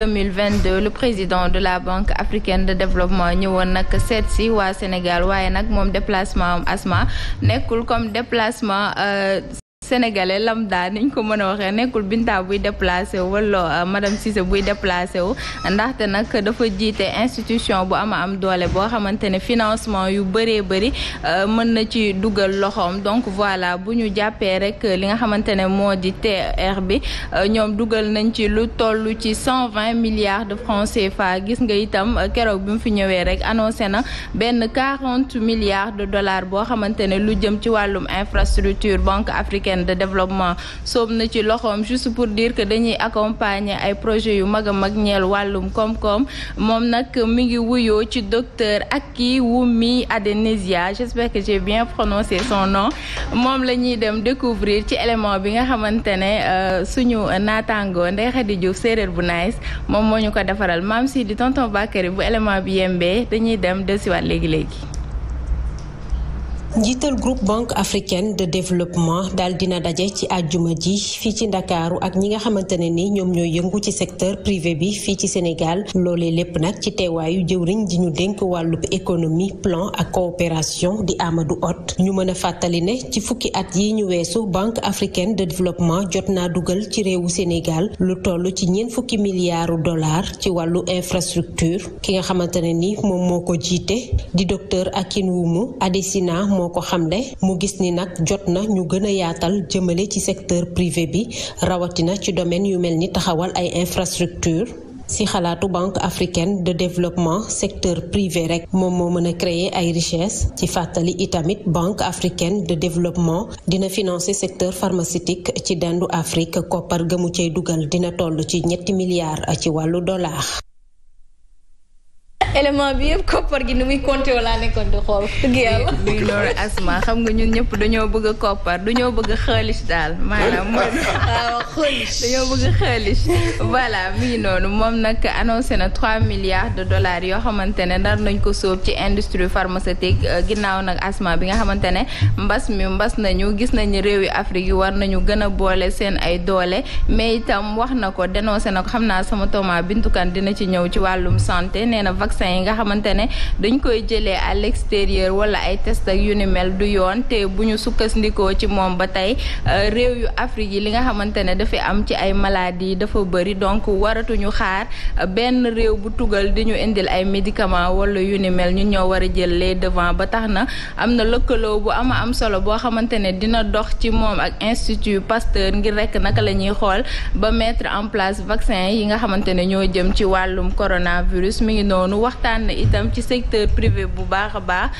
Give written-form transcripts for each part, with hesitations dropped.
2022 le président de la Banque africaine de développement ñëwoon nag seet si waa Sénégal waaye nag moom déplacement Asma nekkul comme déplacement sénégalais lambda niñ ko mën a waxee nekkul Binta buy déplacé wu wala madame Cissé buy déplacé wu ndaxte nag dafa jiite institution bu am doole boo xamante ne financement yu bëree bëri mën na ci dugal loxoom donc voilà bu ñu jàppee rek li nga xamante ne moo di TR bi ñoom dugal nañ ci lu toll ci 120 milliards de francs CFA gis nga itam keroog bi mu fi ñëwee rek annoncé na benn 40 milliards de dollars boo xamante ne lu jëm ci wàllum infrastructure banque africaine de développement soob na ci loxoom juste pour dire que dañuy accompagner ay projets yu mag a mag ñeel wàllum koom-koom moom nag mi ngi wuyoo ci docteur Akiwumi Adenesia j'espère que j'ai bien prononcé son nom moom la ñuy dem découvrir ci élément bi nga xamante ne suñu naataango Ndeye Khady Diouf séeréer bu nice moom moo ñu ko defaral maam si di tonton Bakary bu élément bi yembee dañuy dem desiwaat léegi-léegi. njiital groupe banque africaine de développement daal dina daje ci àjjuma ji fii ci ndakaaru ak ñi nga xamante ne ni ñoom ñooy yëngu ci secteur privé bi fii ci Sénégal loolee lépp nag ci teewaayu jëwriñ ji ñu dénk wàllub économie plan ak coopération di Amadou Hott ñu mën a fàttali ne ci fukki at yi ñu weesu banque africaine de développement jot naa dugal ci réewu Sénégal lu toll ci ñeent fukki milliards dollars ci wàllu infrastructure ki nga xamante ne ni moom moo ko jiite di docteur Akiwumi Adesina moo ko xamle mu gis ni nag jot na ñu gën a yaatal jëmale ci secteur privé bi rawatina ci domaine yu mel ni taxawal ay infrastructure ci xalaatu banque africaine de développement secteur privé rek moom moo mën a créer ay richesse ci fàttali itamit banque africaine de développement dina financer secteur pharmaceutique ci dendu Afrique koppar gëmu cay dugal dina toll ci 3 milliards ci wàllu dollar. élément bi yëpp koppar gi ni muy compté wala nekkoon di xool dëgg yàlla. luy loolu Asma xam nga ñun ñëpp dañoo bëgg a koppar dañoo bëgg xaalis daal maanaam waaw xaalis dañoo bëgg xaalis voilà mi ngi noonu moom nag annoncé na 3 milliards de dollars yoo xamante ne nar nañ ko sóob ci industrie pharmaceutique ginnaaw nag Asma bi nga xamante ne mbas nañu gis nañu réew yi Afrique yi war nañu gën a boole seen ay doole mais itam wax na ko dénoncé na ko xam naa sama Thomas Bintukan dina ci ñëw ci wàllum santé nee na vaccin yi nga xamante ne dañ koy jëlee à l'extérieur wala ay test ak yu ni mel du yoon te bu ñu sukkandikoo ci moom ba tey réew yu Afrique yi li nga xamante ne dafa am ci ay maladies dafa bëri donc waratuñu xaar benn réew bu tugal di ñu indil ay médicaments wala yu ni mel ñun ñoo war a jël les devants ba tax na am na lëkkaloo bu am solo boo xamante ne dina dox ci moom ak Institut Pasteur ngir rek naka la ñuy xool ba mettre en place vaccin yi nga xamante ne ñoo jëm ci wàllum coronavirus mi ngi noonu waxtaan na itam ci secteur privé bu baax a baax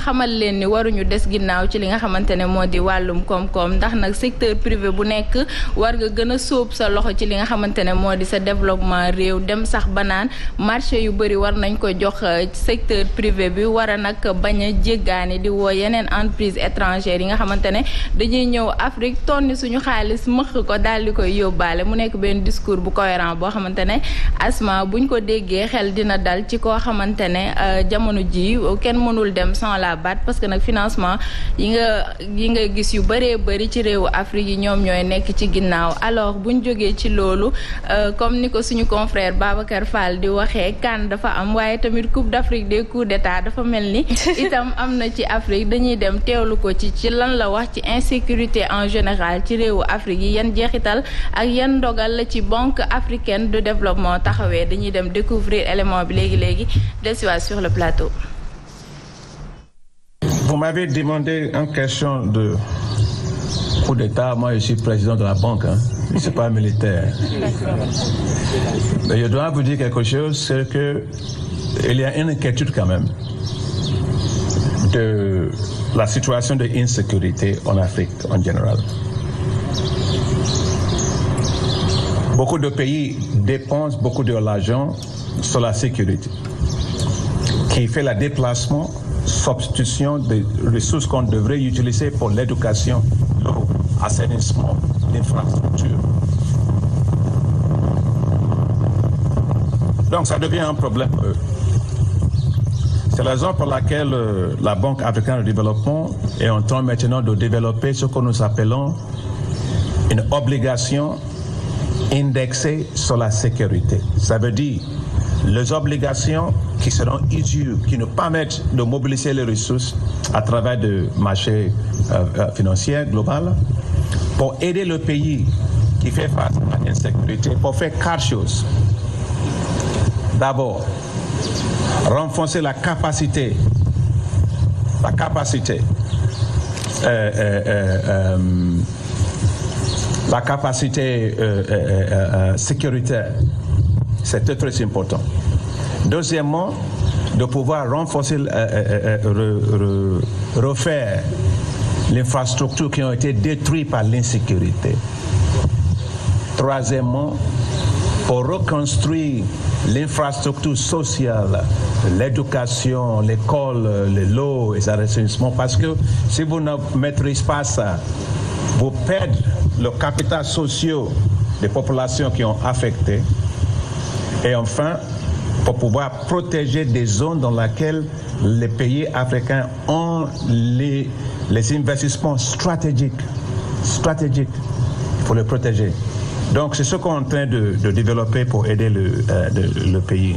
xamal leen ni waruñu des ginnaaw ci li nga xamante ne moo di wàllum koom-koom ndax nag secteur privé bu nekk war nga gën a sóob sa loxo ci li nga xamante ne moo di sa développement réew dem sax ba naan marché yu bëri war nañ ko jox secteur privé bi war a nag bañ a jéggaani di woo yeneen entreprise étrangère yi nga xamante ne dañuy ñëw Afrique tonni suñu xaalis mëq ko daal di koy yóbbaale mu nekk benn discours bu cohérent boo xamante ne Asma buñ ko déggee xel dina dal ci koo xamante ne jamono ji kenn mënul dem sans la BAD parce que nag financement yi nga gis yu bëree bëri ci réewu Afrique yi ñoom ñooy nekk ci ginnaaw alors buñ jógee ci loolu comme ni ko suñu confrère Babacar Fall di waxee CAN dafa am waaye tamit Coupe d'Afrique des coups d'état dafa mel ni itam am na ci Afrique dañuy dem teewlu ko ci lan la wax ci insécurité en général ci réewu Afrique yi yan jeexital ak yan ndogal la ci banque africaine de développement taxawee dañuy dem découvrir élément bi léegi sur le plateau. Vous m'avez demandé une question de coup d'État. Moi, je suis président de la banque. Je ne suis pas militaire. Mais je dois vous dire quelque chose, c'est qu'il y a une inquiétude quand même de la situation de insécurité en Afrique en général. Beaucoup de pays dépensent beaucoup de l'argent sur la sécurité, qui fait le déplacement, substitution des ressources qu'on devrait utiliser pour l'éducation, l'assainissement, l'infrastructure. Donc ça devient un problème. C'est la raison pour laquelle la Banque africaine de développement est en train maintenant de développer ce que nous appelons une obligation indexé sur la sécurité. Ça veut dire les obligations qui seront issues, qui nous permettent de mobiliser les ressources à travers le marché financier global pour aider le pays qui fait face à l'insécurité pour faire 4 choses. D'abord, renforcer la capacité sécuritaire. C'est très important. Deuxièmement, de pouvoir renforcer, refaire les infrastructures qui ont été détruites par l'insécurité. Troisièmement, pour reconstruire l'infrastructure sociale, l'éducation, l'école, l'eau et l'assainissement, parce que si vous ne maîtrisez pas ça, vous perdez le capital social des populations qui ont affecté. Et enfin, pour pouvoir protéger des zones dans lesquelles les pays africains ont les investissements stratégiques. Il faut les protéger. Donc, c'est ce qu'on est en train de développer pour aider le pays.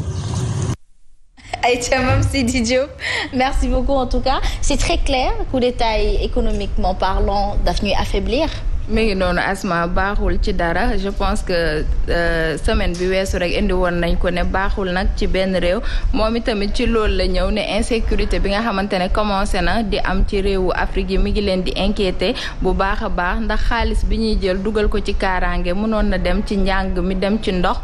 Aïcha Mame Sidi Diop, merci beaucoup en tout cas. C'est très clair, coup d'État économiquement parlant daf ñuy affaiblir. mi ngi noonu Asma baaxul ci dara je pense que semaine bi weesu rek indi woon nañ ko ne baaxul nag ci benn réew moom itamit ci loolu la ñëw ne insécurité bi nga xamante ne commencé na di am ci réewu Afrique yi mi ngi leen di inquiété bu baax a baax ndax xaalis bi ñuy jël dugal ko ci kaaraange mënoon na dem ci njàng mi dem ci ndox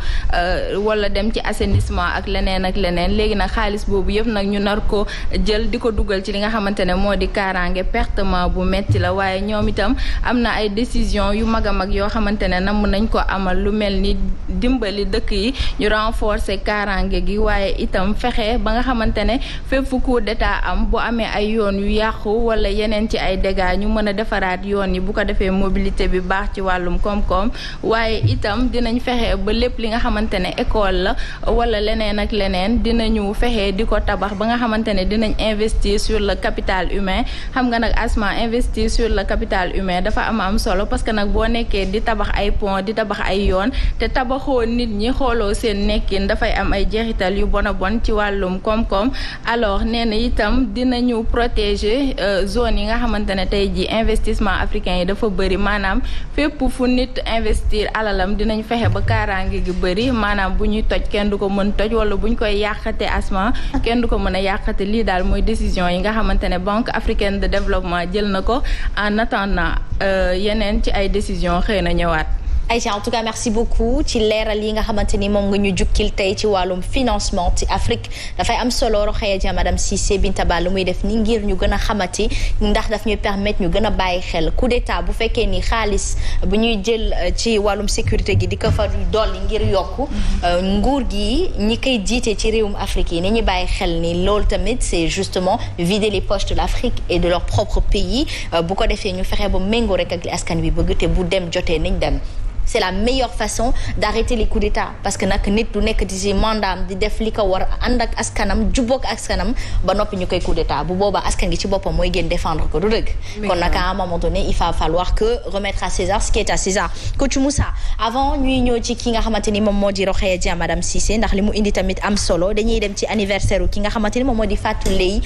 wala dem ci assainissement ak leneen léegi nag xaalis boobu yëpp nag ñu nar ko jël di ko dugal ci li nga xamante ne moo di kaaraange pertement bu metti la waaye ñoom itam am na ay décision yu mag a mag yoo xamante ne namm nañ ko amal lu mel ni dimbali dëkk yi ñu renforcer kaaraange gi waaye itam fexe ba nga xamante ne fépp fu coup d'état am bu amee ay yoon yu yàqu wala yeneen ci ay dégâts ñu mën a defaraat yoon yi bu ko defee mobilité bi baax ci wàllum koom-koom waaye itam dinañ fexe ba lépp li nga xamante ne école la wala leneen ak leneen dinañu fexe di ko tabax ba nga xamante ne dinañ investir sur le capital humain xam nga nag Asma investir sur le capital humain dafa am solo parce que nag boo nekkee di tabax ay pont di tabax ay yoon te tabaxoo nit ñi xooloo seen nekkin dafay am ay jeexital yu bon a bon ci wàllum koom-koom alors nee na itam dinañu protéger zone yi nga xamante ne tey ji investissement africain yi dafa bëri maanaam fépp fu nit investir alalam dinañ fexe ba kaaraange gi bëri maanaam bu ñuy toj kenn du ko mën toj wala bu ñu koy yàqate Asma kenn du ko mën a yàqate lii daal mooy décision yi nga xamante ne Banque africaine de développement jël na ko en attendant yeneen ci ay décision xëy na ñëwaat. Aïcha en tout cas merci beaucoup ci leeral yi nga xamante ni moom nga ñu jukkil tey ci wàllum financement ci Afrique dafay am solo Rokhaya Dia madame Cissé Binta Ba lu muy def ni ngir ñu gën a xamati ndax daf ñuy permettre ñu gën a bàyyi xel coup d'état bu fekkee ni xaalis bu ñuy jël ci wàllum sécurité gi di ko fa dolli ngir yokku nguur gi ñi koy jiite ci réewum Afrique yi ni ñu bàyyi xel ni loolu tamit c'est justement vider les poches de l'Afrique et de leur propre pays bu ko defee ñu fexe ba méngoo rek ak li askan wi bëgg te bu dem jotee nañ dem. C'est la meilleure façon d'arrêter les coups d'état parce que nag nit du nekk di si mandaam di def li ko war ànd ak askanam jubboog askanam ba noppi ñu koy coup d'état bu boobaa askan gi ci boppam mooy gën défendre ko du dëgg kon nag à un moment donné il va falloir que remettre à César ce qui est à César. Coach Moussa avant ñuy ñëw ci ki nga xamante ni moom moo di Rokhaya Dia madame Cissé ndax li mu indi tamit am solo dañuy dem ci anniversaire ki nga xamante ni moom moo di Fatou Leye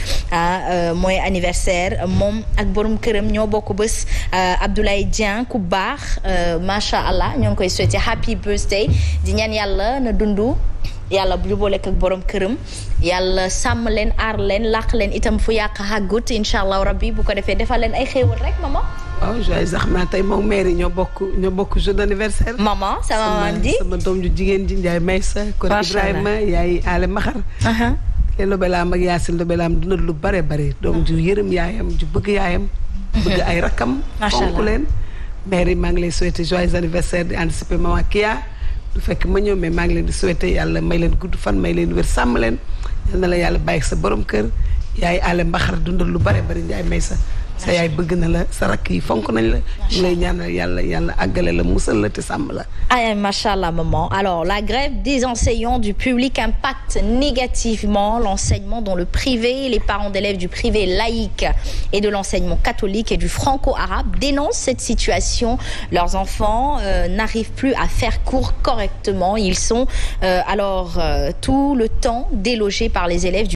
mooy anniversaire moom ak borom këram ñoo bokk bés Abdoulaye Dieng ku baax macha allah ñoo ngi koy souhaiter happy birthday di ñaan yàlla na dundu yàlla bu jubóole ak borom këram yàlla sàmm leen aar leen làq leen itam fu yàq xàggut incha allah rabbi bu ko defee defal leen ay xéewal rek maman. waaw joyeux Zahma tey moom mairie ñoo bokk jour d'anniversaire. maman sama maman ji sama doom ju jigéen ji Ndiaye Maysa. kon Ibrahima yaay Ale Maxar. leen Lobelaam ak Yacine Lobelaam dundal lu bare bare doom ju yërëm yaayam ju bëgg yaayam. bëgg ay rakam. macha allah fonk leen. Mary maa ngi lay souhaiter joyeux anniversaire di anticiper maman Kia du fekk ma ñëw mais maa ngi leen di souhaiter yàlla may leen gudd fan may leen wér sàmm leen yal na la yàlla bàyyi sa borom kër yaay ale mbaxar dundal lu bare bari Ndiaye may sa sa yaay bëgg na la sa rakk yi fonk nañ la ñu lay ñaanal yàlla àggale la musal la te sàmm la. Ah, machallah maman. Alors la grève des enseignants du public impacte négativement l'enseignement dans le privé. Les parents d'élèves du privé laïque et de l'enseignement catholique et du franco-arabe dénoncent cette situation. Leurs enfants n'arrivent plus à faire cours correctement. Ils sont tout le temps délogés par les élèves